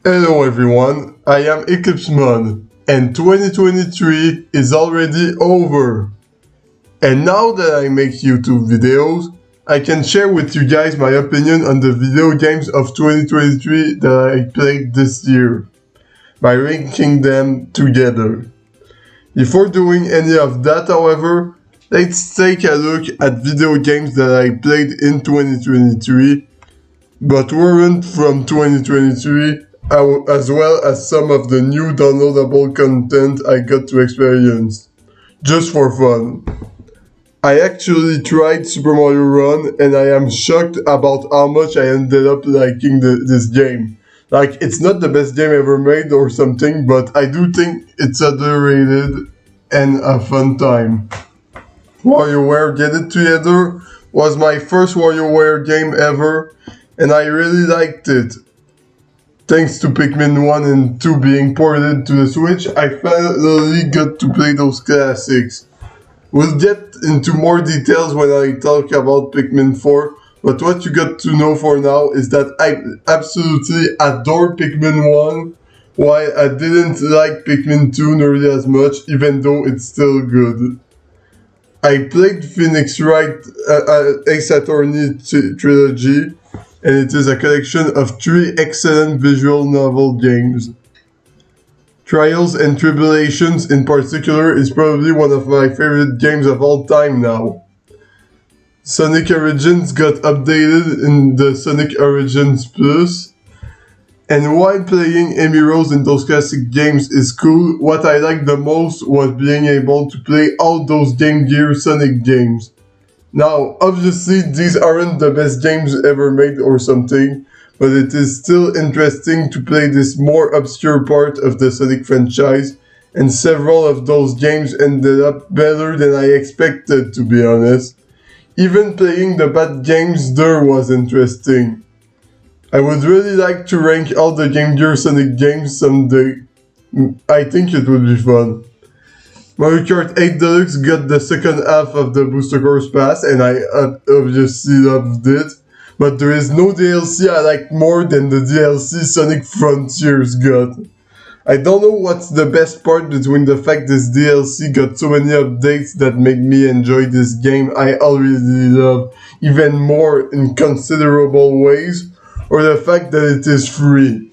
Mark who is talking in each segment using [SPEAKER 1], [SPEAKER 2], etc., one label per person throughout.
[SPEAKER 1] Hello everyone, I am Eclipsemon, and 2023 is already over. And now that I make YouTube videos, I can share with you guys my opinion on the video games of 2023 that I played this year, by ranking them together. Before doing any of that, however, let's take a look at video games that I played in 2023, but weren't from 2023, as well as some of the new downloadable content I got to experience, just for fun. I actually tried Super Mario Run, and I am shocked about how much I ended up liking this game. Like, it's not the best game ever made or something, but I do think it's underrated and a fun time. WarioWare Get It Together was my first WarioWare game ever, and I really liked it. Thanks to Pikmin 1 and 2 being ported to the Switch, I finally got to play those classics. We'll get into more details when I talk about Pikmin 4, but what you got to know for now is that I absolutely adore Pikmin 1, while I didn't like Pikmin 2 nearly as much, even though it's still good. I played Phoenix Wright Ace Attorney trilogy, and it is a collection of 3 excellent visual novel games. Trials and Tribulations in particular is probably one of my favorite games of all time now. Sonic Origins got updated in the Sonic Origins Plus, and while playing Amy Rose in those classic games is cool, what I liked the most was being able to play all those Game Gear Sonic games. Now, obviously, these aren't the best games ever made or something, but it is still interesting to play this more obscure part of the Sonic franchise, and several of those games ended up better than I expected, to be honest. Even playing the bad games there was interesting. I would really like to rank all the Game Gear Sonic games someday. I think it would be fun. Mario Kart 8 Deluxe got the second half of the Booster Course Pass, and I obviously loved it. But there is no DLC I like more than the DLC Sonic Frontiers got. I don't know what's the best part between the fact this DLC got so many updates that make me enjoy this game I already love even more in considerable ways, or the fact that it is free.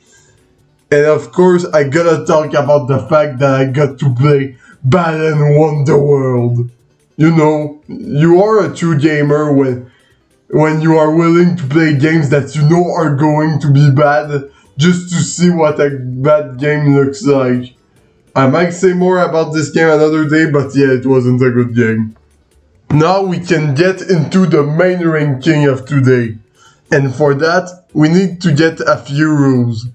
[SPEAKER 1] And of course, I gotta talk about the fact that I got to play Balan Wonderworld. You know, you are a true gamer when you are willing to play games that you know are going to be bad just to see what a bad game looks like. I might say more about this game another day, but yeah, it wasn't a good game. Now we can get into the main ranking of today. And for that, we need to get a few rules.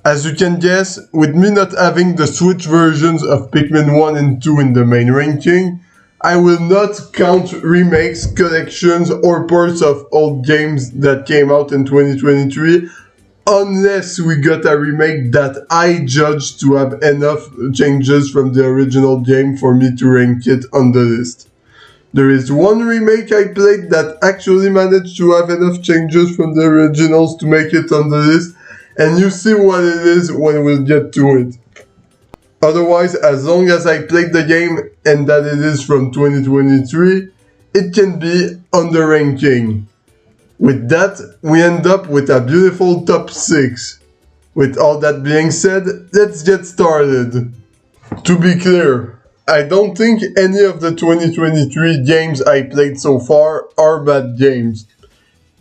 [SPEAKER 1] As you can guess, with me not having the Switch versions of Pikmin 1 and 2 in the main ranking, I will not count remakes, collections, or ports of old games that came out in 2023, unless we got a remake that I judge to have enough changes from the original game for me to rank it on the list. There is one remake I played that actually managed to have enough changes from the originals to make it on the list, and you see what it is when we'll get to it. Otherwise, as long as I played the game and that it is from 2023, it can be on the ranking. With that, we end up with a beautiful top 6. With all that being said, let's get started. To be clear, I don't think any of the 2023 games I played so far are bad games.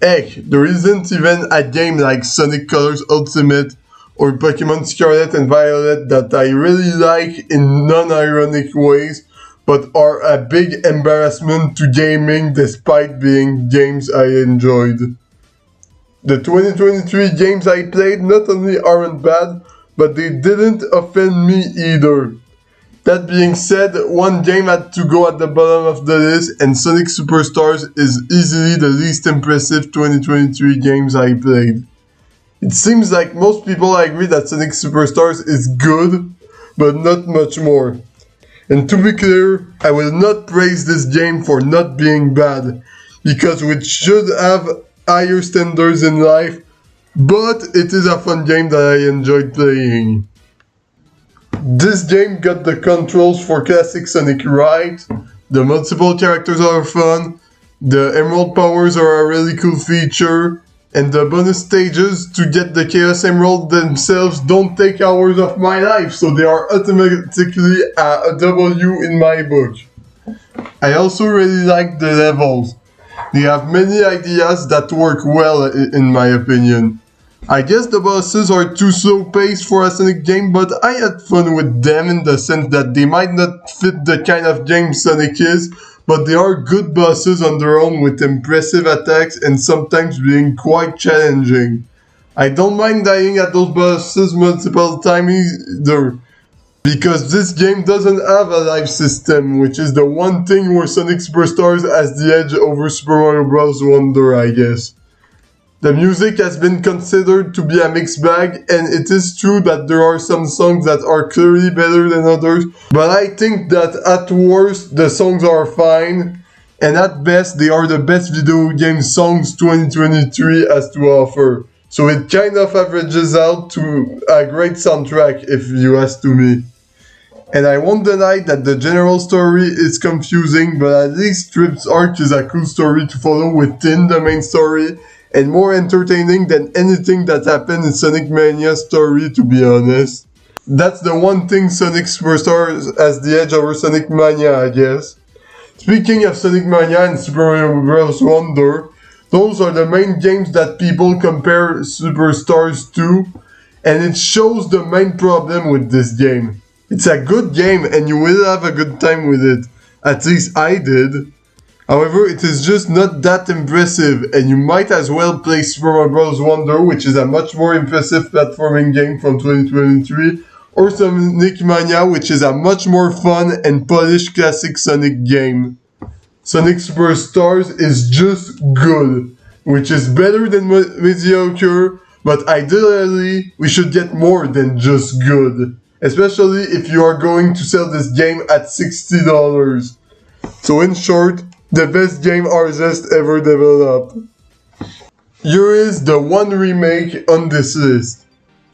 [SPEAKER 1] Heck, there isn't even a game like Sonic Colors Ultimate or Pokemon Scarlet and Violet that I really like in non-ironic ways, but are a big embarrassment to gaming despite being games I enjoyed. The 2023 games I played not only aren't bad, but they didn't offend me either. That being said, one game had to go at the bottom of the list, and Sonic Superstars is easily the least impressive 2023 games I played. It seems like most people agree that Sonic Superstars is good, but not much more. And to be clear, I will not praise this game for not being bad, because we should have higher standards in life, but it is a fun game that I enjoyed playing. This game got the controls for classic Sonic right, the multiple characters are fun, the Emerald powers are a really cool feature, and the bonus stages to get the Chaos Emerald themselves don't take hours of my life, so they are automatically a W in my book. I also really like the levels. They have many ideas that work well in my opinion. I guess the bosses are too slow paced for a Sonic game, but I had fun with them in the sense that they might not fit the kind of game Sonic is, but they are good bosses on their own with impressive attacks and sometimes being quite challenging. I don't mind dying at those bosses multiple times either, because this game doesn't have a life system, which is the one thing where Sonic Superstars has the edge over Super Mario Bros. Wonder, I guess. The music has been considered to be a mixed bag, and it is true that there are some songs that are clearly better than others, but I think that at worst the songs are fine, and at best they are the best video game songs 2023 has to offer. So it kind of averages out to a great soundtrack if you ask to me. And I won't deny that the general story is confusing, but at least Trip's arc is a cool story to follow within the main story, and more entertaining than anything that happened in Sonic Mania's story, to be honest. That's the one thing Sonic Superstars has the edge over Sonic Mania, I guess. Speaking of Sonic Mania and Super Mario Bros. Wonder, those are the main games that people compare Superstars to, and it shows the main problem with this game. It's a good game and you will have a good time with it. At least I did. However, it is just not that impressive, and you might as well play Super Mario Bros. Wonder, which is a much more impressive platforming game from 2023, or Sonic Mania, which is a much more fun and polished classic Sonic game. Sonic Superstars is just good, which is better than mediocre, but ideally, we should get more than just good, especially if you are going to sell this game at $60. So in short, the best game RZest ever developed. Here is the one remake on this list.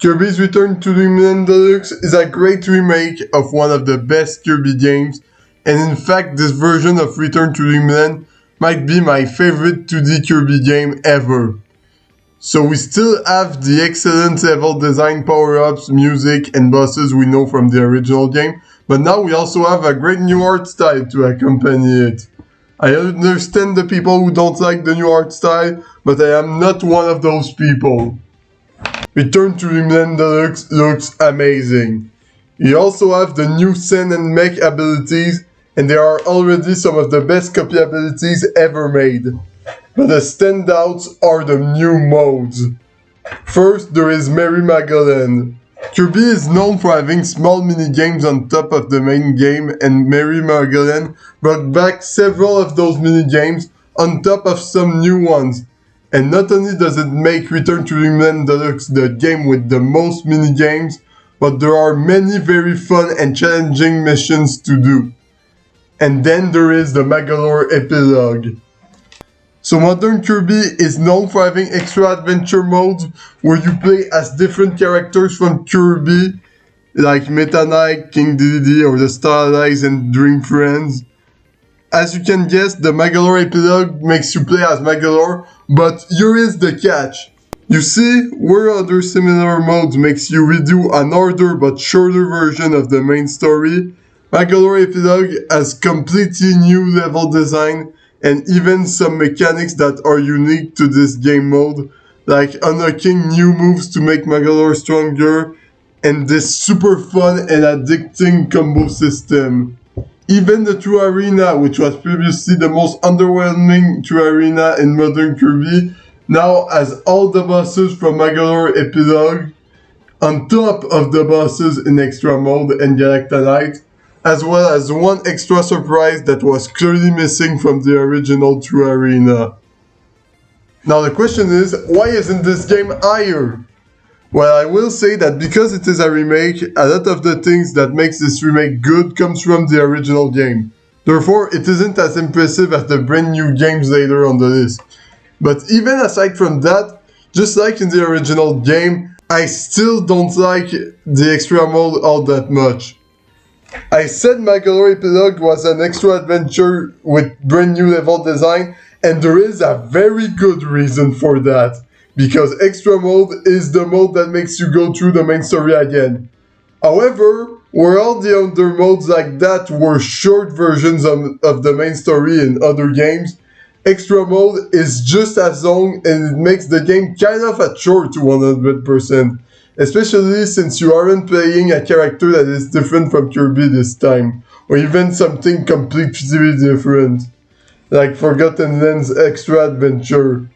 [SPEAKER 1] Kirby's Return to Dreamland Deluxe is a great remake of one of the best Kirby games, and in fact this version of Return to Dreamland might be my favorite 2D Kirby game ever. So we still have the excellent level design, power-ups, music, and bosses we know from the original game, but now we also have a great new art style to accompany it. I understand the people who don't like the new art style, but I am not one of those people. Return to Dreamland Deluxe looks amazing. You also have the new Sen and Mech abilities, and there are already some of the best copy abilities ever made. But the standouts are the new modes. First, there is Mary Magdalene. Kirby is known for having small mini-games on top of the main game, and Mary Magdalene brought back several of those mini-games on top of some new ones. And not only does it make Return to Dreamland Deluxe the game with the most mini-games, but there are many very fun and challenging missions to do. And then there is the Magolor Epilogue. So Modern Kirby is known for having extra adventure modes where you play as different characters from Kirby, like Meta Knight, King Dedede, or the Star Allies and Dream Friends. As you can guess, the Magolor Epilogue makes you play as Magolor, but here is the catch. You see, where other similar modes makes you redo an older but shorter version of the main story, Magolor Epilogue has completely new level design and even some mechanics that are unique to this game mode, like unlocking new moves to make Magolor stronger, and this super fun and addicting combo system. Even the True Arena, which was previously the most underwhelming True Arena in Modern Kirby, now has all the bosses from Magolor Epilogue, on top of the bosses in Extra Mode and Galacta Knight, as well as one extra surprise that was clearly missing from the original True Arena. Now the question is, why isn't this game higher? Well, I will say that because it is a remake, a lot of the things that makes this remake good comes from the original game. Therefore, it isn't as impressive as the brand new games later on the list. But even aside from that, Just like in the original game, I still don't like the extra mode all that much. I said Magolor Epilogue was an extra adventure with brand new level design, and there is a very good reason for that. Because extra mode is the mode that makes you go through the main story again. However, where all the other modes like that were short versions of the main story in other games, extra mode is just as long and it makes the game kind of a chore to 100%. Especially since you aren't playing a character that is different from Kirby this time, or even something completely different, like Forgotten Lands Extra Adventure.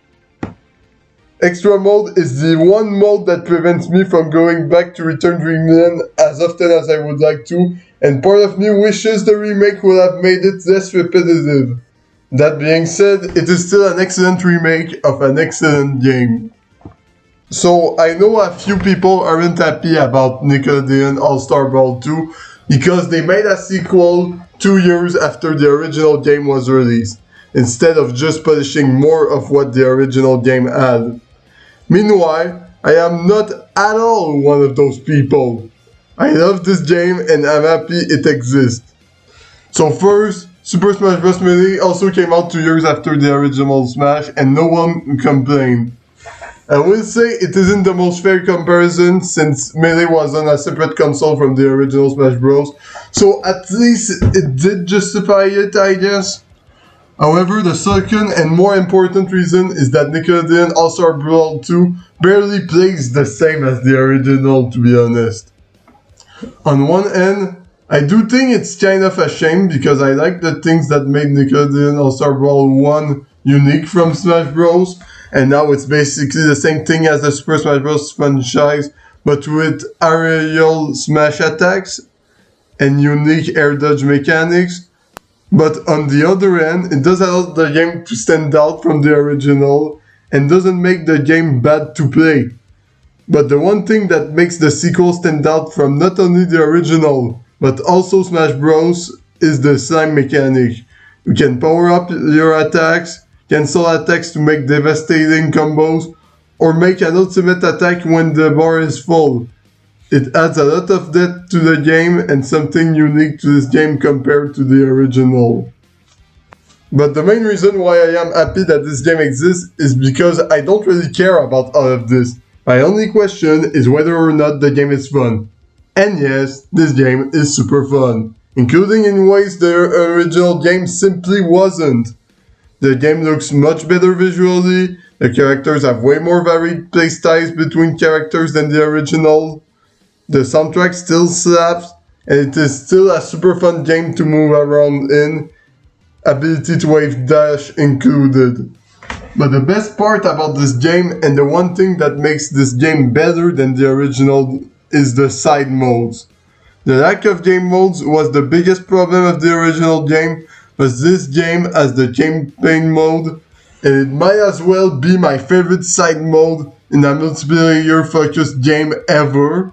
[SPEAKER 1] Extra mode is the one mode that prevents me from going back to Return Dreamland as often as I would like to, and part of me wishes the remake would have made it less repetitive. That being said, it is still an excellent remake of an excellent game. So I know a few people aren't happy about Nickelodeon All-Star Brawl 2 because they made a sequel 2 years after the original game was released, instead of just polishing more of what the original game had. Meanwhile, I am not at all one of those people. I love this game and I'm happy it exists. So first, Super Smash Bros. Melee also came out 2 years after the original Smash and no one complained. I will say it isn't the most fair comparison since Melee was on a separate console from the original Smash Bros. So at least it did justify it, I guess. However, the second and more important reason is that Nickelodeon All-Star Brawl 2 barely plays the same as the original, to be honest. On one end, I do think it's kind of a shame because I like the things that made Nickelodeon All-Star Brawl 1 unique from Smash Bros. And now it's basically the same thing as the Super Smash Bros. Franchise, but with aerial smash attacks and unique air dodge mechanics. But on the other end, it does allow the game to stand out from the original and doesn't make the game bad to play. But the one thing that makes the sequel stand out from not only the original, but also Smash Bros. Is the slime mechanic. You can power up your attacks, cancel attacks to make devastating combos, or make an ultimate attack when the bar is full. It adds a lot of depth to the game and something unique to this game compared to the original. But the main reason why I am happy that this game exists is because I don't really care about all of this. My only question is whether or not the game is fun. And yes, this game is super fun, including in ways the original game simply wasn't. The game looks much better visually, the characters have way more varied playstyles between characters than the original, the soundtrack still slaps, and it is still a super fun game to move around in, ability to wave dash included. But the best part about this game, and the one thing that makes this game better than the original, is the side modes. The lack of game modes was the biggest problem of the original game, but this game has the campaign mode, and it might as well be my favorite side mode in a multiplayer focused game ever.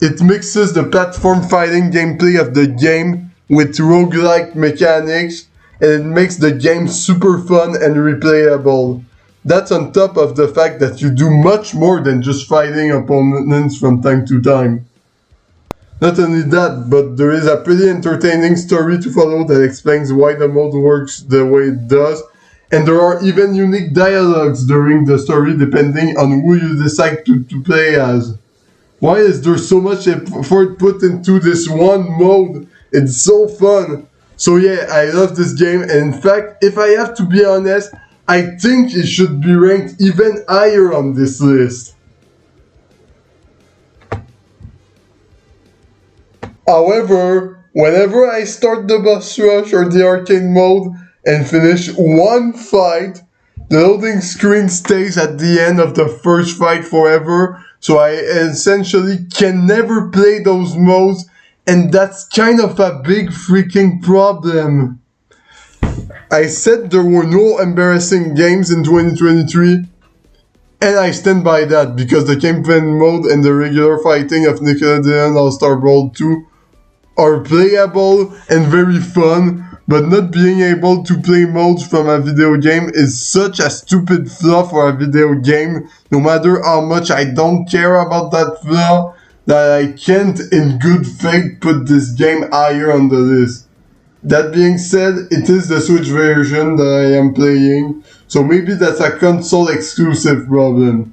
[SPEAKER 1] It mixes the platform fighting gameplay of the game with roguelike mechanics, and it makes the game super fun and replayable. That's on top of the fact that you do much more than just fighting opponents from time to time. Not only that, but there is a pretty entertaining story to follow that explains why the mode works the way it does, and there are even unique dialogues during the story depending on who you decide to play as. Why is there so much effort put into this one mode? It's so fun! So yeah, I love this game, and in fact, if I have to be honest, I think it should be ranked even higher on this list. However, whenever I start the boss rush or the arcade mode and finish one fight, the loading screen stays at the end of the first fight forever, so I essentially can never play those modes, and that's kind of a big freaking problem. I said there were no embarrassing games in 2023, and I stand by that because the campaign mode and the regular fighting of Nickelodeon All-Star Brawl 2 are playable and very fun, but not being able to play modes from a video game is such a stupid flaw for a video game, no matter how much I don't care about that flaw, that I can't in good faith put this game higher on the list. That being said, it is the Switch version that I am playing, so maybe that's a console exclusive problem.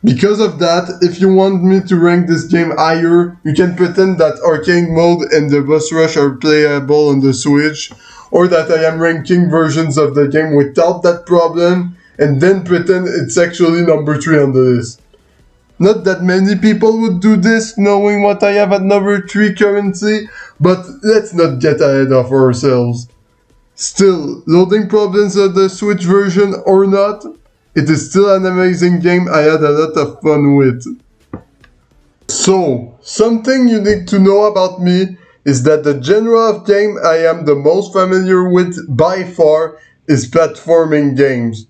[SPEAKER 1] Because of that, if you want me to rank this game higher, you can pretend that arcade mode and the boss rush are playable on the Switch, or that I am ranking versions of the game without that problem, and then pretend it's actually number 3 on the list. Not that many people would do this, knowing what I have at number 3 currently, but let's not get ahead of ourselves. Still, loading problems of the Switch version or not, it is still an amazing game I had a lot of fun with. So, something you need to know about me is that the genre of game I am the most familiar with by far is platforming games,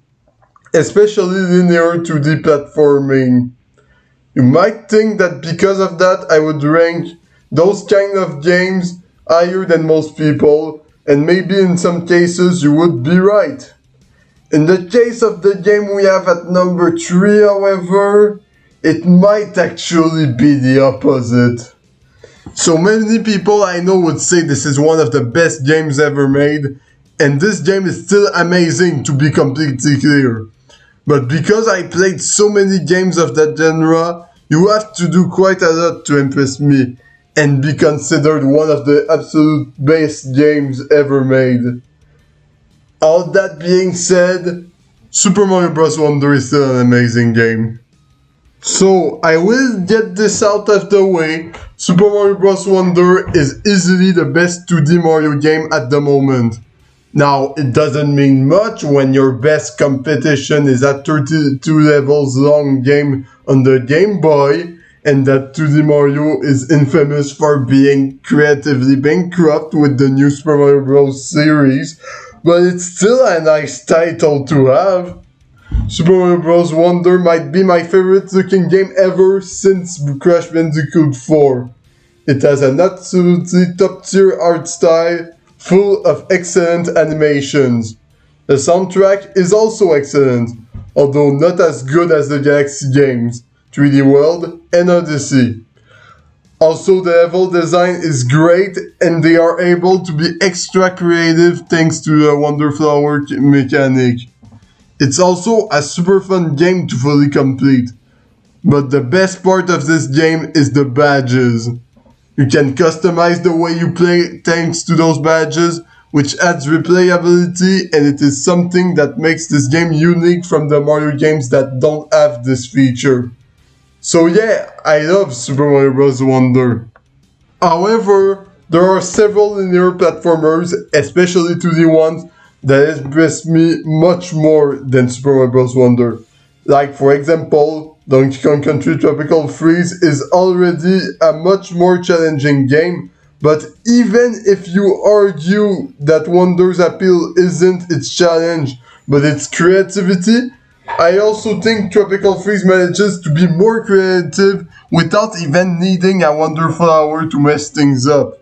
[SPEAKER 1] especially linear 2D platforming. You might think that because of that I would rank those kind of games higher than most people, and maybe in some cases you would be right. In the case of the game we have at number 3, however, it might actually be the opposite. So many people I know would say this is one of the best games ever made, and this game is still amazing, to be completely clear. But because I played so many games of that genre, you have to do quite a lot to impress me and be considered one of the absolute best games ever made. All that being said, Super Mario Bros. Wonder is still an amazing game. So, I will get this out of the way. Super Mario Bros. Wonder is easily the best 2D Mario game at the moment. Now, it doesn't mean much when your best competition is a 32 levels long game on the Game Boy, and that 2D Mario is infamous for being creatively bankrupt with the new Super Mario Bros. Series, but it's still a nice title to have. Super Mario Bros. Wonder might be my favorite looking game ever since Crash Bandicoot 4. It has an absolutely top tier art style, full of excellent animations. The soundtrack is also excellent, although not as good as the Galaxy games, 3D World and Odyssey. Also, the level design is great, and they are able to be extra creative thanks to the Wonder Flower mechanic. It's also a super fun game to fully complete, but the best part of this game is the badges. You can customize the way you play thanks to those badges, which adds replayability, and it is something that makes this game unique from the Mario games that don't have this feature. So yeah, I love Super Mario Bros. Wonder. However, there are several linear platformers, especially 2D ones, that impress me much more than Super Mario Bros. Wonder. Like, for example, Donkey Kong Country Tropical Freeze is already a much more challenging game, but even if you argue that Wonder's appeal isn't its challenge, but its creativity, I also think Tropical Freeze manages to be more creative without even needing a Wonder Flower to mess things up.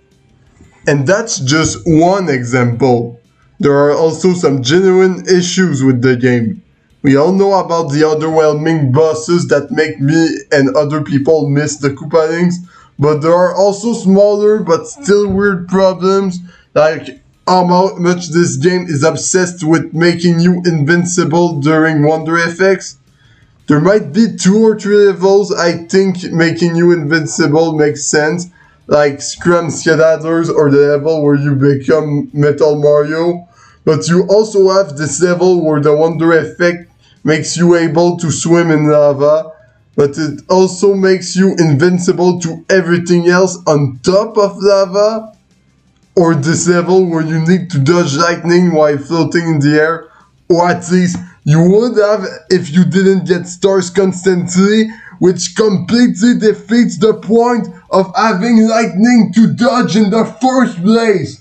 [SPEAKER 1] And that's just one example. There are also some genuine issues with the game. We all know about the underwhelming bosses that make me and other people miss the Koopalings, but there are also smaller but still weird problems, like how much this game is obsessed with making you invincible during Wonder effects. There might be 2 or 3 levels I think making you invincible makes sense, like Scrum Skedaddlers or the level where you become Metal Mario, but you also have this level where the Wonder effect makes you able to swim in lava, but it also makes you invincible to everything else on top of lava. Or this level where you need to dodge lightning while floating in the air, or at least you would have if you didn't get stars constantly, which completely defeats the point of having lightning to dodge in the first place.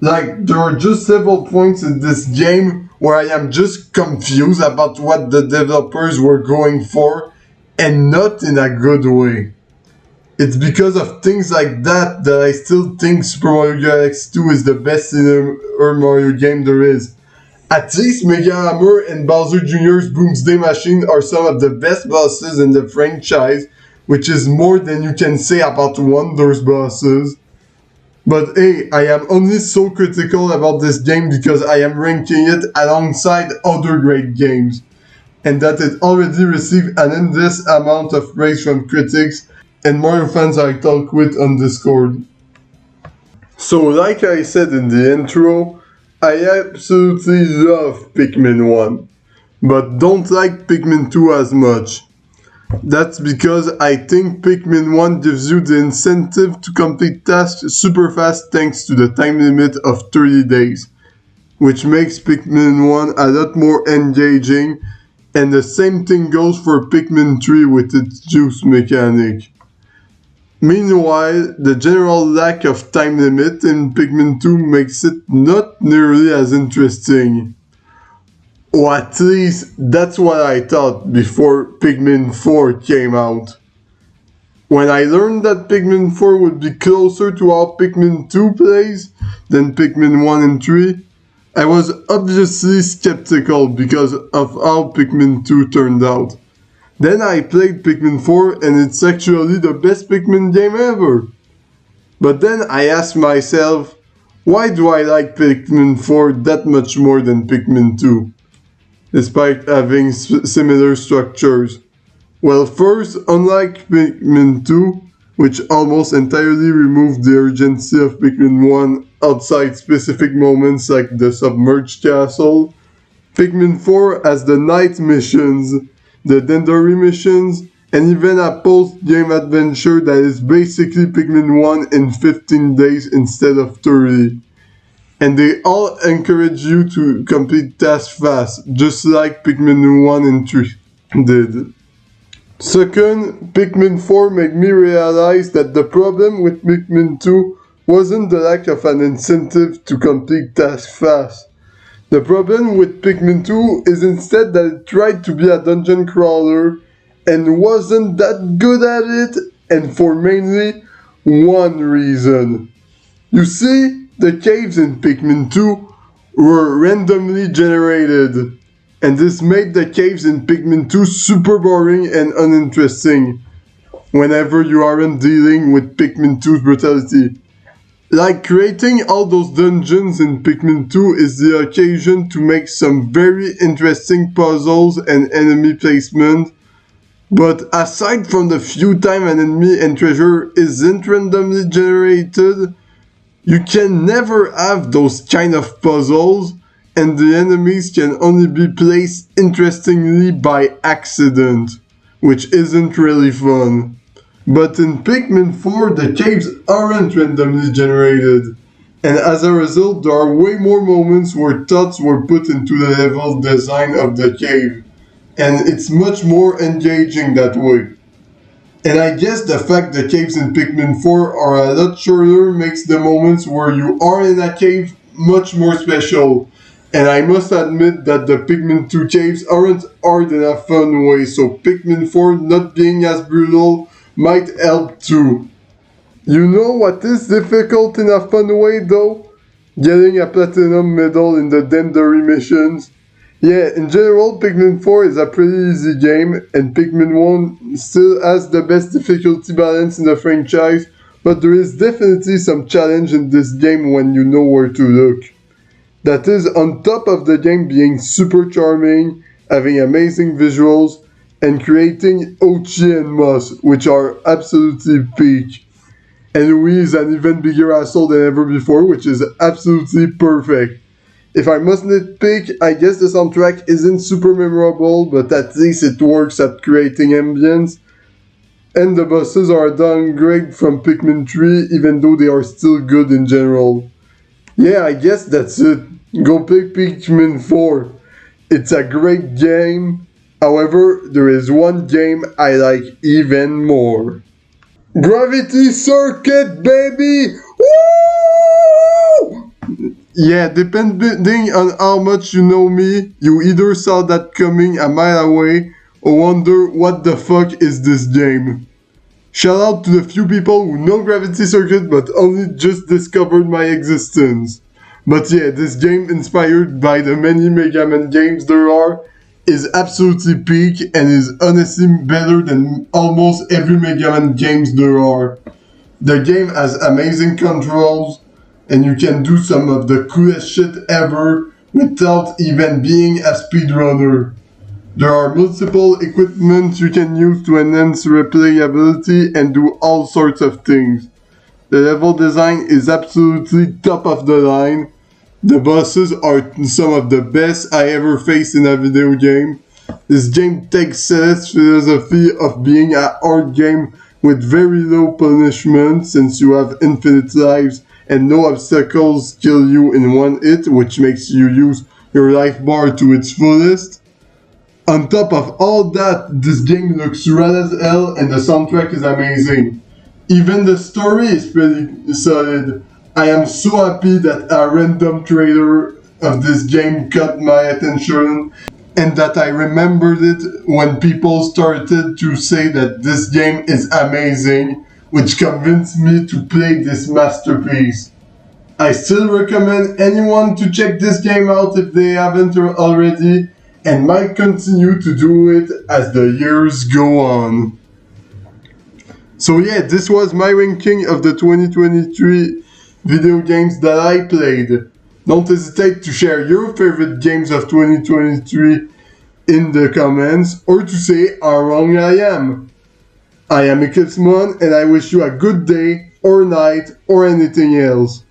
[SPEAKER 1] Like, there are just several points in this game where I am just confused about what the developers were going for, and not in a good way. It's because of things like that that I still think Super Mario Galaxy 2 is the best Super Mario game there is. At least Mega Hammer and Bowser Jr.'s Boomsday Machine are some of the best bosses in the franchise, which is more than you can say about Wonder's bosses. But hey, I am only so critical about this game because I am ranking it alongside other great games, and that it already received an endless amount of praise from critics and Mario fans I talk with on Discord. So, like I said in the intro, I absolutely love Pikmin 1, but don't like Pikmin 2 as much. That's because I think Pikmin 1 gives you the incentive to complete tasks super fast thanks to the time limit of 30 days, which makes Pikmin 1 a lot more engaging, and the same thing goes for Pikmin 3 with its juice mechanic. Meanwhile, the general lack of time limit in Pikmin 2 makes it not nearly as interesting. Or at least that's what I thought before Pikmin 4 came out. When I learned that Pikmin 4 would be closer to how Pikmin 2 plays than Pikmin 1 and 3, I was obviously skeptical because of how Pikmin 2 turned out. Then I played Pikmin 4 and it's actually the best Pikmin game ever. But then I asked myself, why do I like Pikmin 4 that much more than Pikmin 2, despite having similar structures? Well, first, unlike Pikmin 2, which almost entirely removed the urgency of Pikmin 1 outside specific moments like the submerged castle, Pikmin 4 has the night missions, the Dendory missions, and even a post-game adventure that is basically Pikmin 1 in 15 days instead of 30. And they all encourage you to complete tasks fast, just like Pikmin 1 and 3 did. Second, Pikmin 4 made me realize that the problem with Pikmin 2 wasn't the lack of an incentive to complete tasks fast. The problem with Pikmin 2 is instead that it tried to be a dungeon crawler and wasn't that good at it, and for mainly one reason. You see, the caves in Pikmin 2 were randomly generated, and this made the caves in Pikmin 2 super boring and uninteresting whenever you aren't dealing with Pikmin 2's brutality. Like creating all those dungeons in Pikmin 2 is the occasion to make some very interesting puzzles and enemy placement, but aside from the few time an enemy and treasure isn't randomly generated, you can never have those kind of puzzles, and the enemies can only be placed interestingly by accident, which isn't really fun. But in Pikmin 4, the caves aren't randomly generated, and as a result, there are way more moments where thoughts were put into the level design of the cave, and it's much more engaging that way. And I guess the fact the caves in Pikmin 4 are a lot shorter makes the moments where you are in a cave much more special. And I must admit that the Pikmin 2 caves aren't hard in a fun way, so Pikmin 4 not being as brutal might help too. You know what is difficult in a fun way though? Getting a platinum medal in the Dendory missions. Yeah, in general, Pikmin 4 is a pretty easy game, and Pikmin 1 still has the best difficulty balance in the franchise, but there is definitely some challenge in this game when you know where to look. That is on top of the game being super charming, having amazing visuals, and creating Ochi and Moss, which are absolutely peak. And Louis is an even bigger asshole than ever before, which is absolutely perfect. If I must nitpick, I guess the soundtrack isn't super memorable, but at least it works at creating ambience. And the bosses are a downgrade from Pikmin 3, even though they are still good in general. Yeah, I guess that's it. Go play Pikmin 4. It's a great game. However, there is one game I like even more. Gravity Circuit, baby! Woo! Yeah, depending on how much you know me, you either saw that coming a mile away or wonder what the fuck is this game. Shout out to the few people who know Gravity Circuit but only just discovered my existence. But yeah, this game, inspired by the many Mega Man games there are, is absolutely peak and is honestly better than almost every Mega Man games there are. The game has amazing controls, and you can do some of the coolest shit ever without even being a speedrunner. There are multiple equipment you can use to enhance replayability and do all sorts of things. The level design is absolutely top of the line. The bosses are some of the best I ever faced in a video game. This game takes Celeste's philosophy of being a hard game with very low punishment, since you have infinite lives and no obstacles kill you in one hit, which makes you use your life bar to its fullest. On top of all that, this game looks rad as hell and the soundtrack is amazing. Even the story is pretty solid. I am so happy that a random trailer of this game caught my attention and that I remembered it when people started to say that this game is amazing, which convinced me to play this masterpiece. I still recommend anyone to check this game out if they haven't already, and might continue to do it as the years go on. So yeah, this was my ranking of the 2023 video games that I played. Don't hesitate to share your favorite games of 2023 in the comments, or to say how wrong I am. I am Eclipsemon, and I wish you a good day, or night, or anything else.